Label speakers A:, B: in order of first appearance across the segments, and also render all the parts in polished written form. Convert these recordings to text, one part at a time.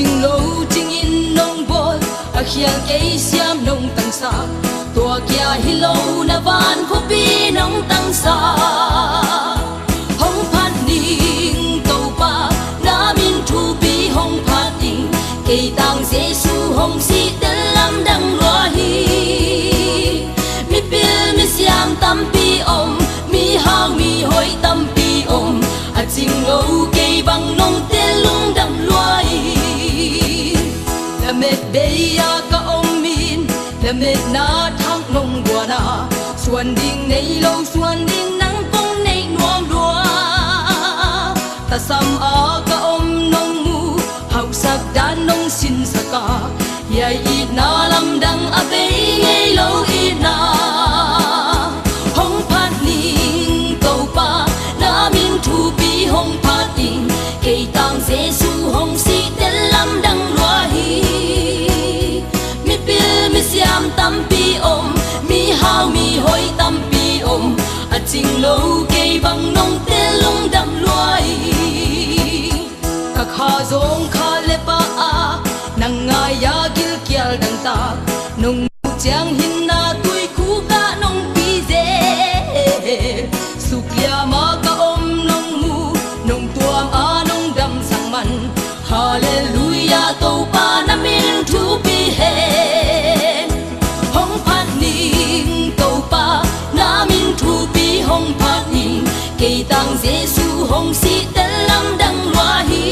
A: chinh lâu chinh in nông bol a hiang cây xiêm nông tăng sa tua kia hi lâu na van khu pi nông tăng sa hong phan ning tàu pa na min thu pi hong phan ning cây tang Giêsu hong si tên lam đăng loa hi mi pil mi xiêm tam pi om mi hao mi hoi tam pi om a chinh lâu cây băng nông tên lung đam loa hi la met beya ka om min la met na thang nông bua na xuân ding nei lâu xuân ding nắng công nei nuông đua ta sam a ka om nông mu hau sak dan nông sin saka yai i na lam dang a be ngei lâu i na hong phat ning tàu pa na min thu pi hong phat ning cây tang Giêsu hong si tên lam đăng loa hi mi pil mi xiêm tam pi om mi hao mi hoi tam pi om a chinh lâu cây băng nông tên lung đam loa hi ka kha zong kha le pa a nang nga ya gil kyal dang ta nong chang hin na tui khu ka nong pi ze sukya ma ka om nong mu nong tuam a nong dam sang man hallelujah tàu pa na min thu pi hen hong phat ning tàu pa na min thu pi hong phat ning cây tang Giêsu hong si tên lam đăng loa hi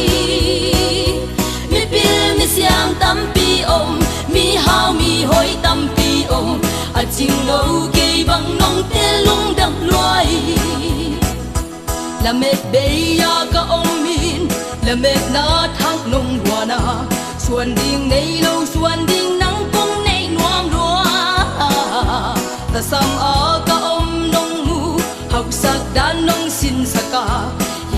A: mi pil mi xiêm tam pi om mi hao mi hoi tam pi om a chinh lâu cây băng nông tên lung đam loa hi la met beya ka om min la met na thang nông bua na xuân ding nei lâu xuân ding nắng công nei nuông đua ta sam a ka om nông mu hau sak dan nông sin saka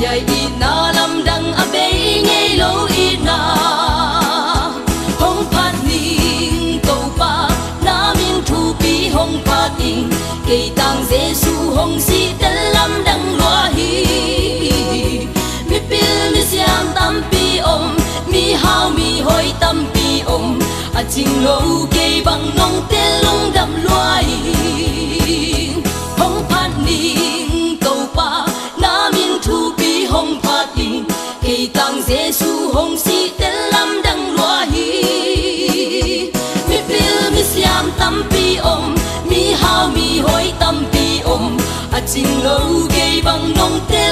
A: yai i na lam dang a be ngei lâu i na hong phat ning tàu pa na min thu pi hong phat ning cây tang Giêsu hong si tên lam đăng loa hi mi pil mi xiêm tam pi om mi hao mi hoi tam pi om a chinh lâu cây băng nông tên lung đam loa hi hong phat ning tàu pa na min thu pi hong phat ning cây tang Giêsu hong si tên lam đăng loa hi mi pil mi xiêm tam pi om mi hao mi hoi tam pi om a chinh lâu cây băng nông tên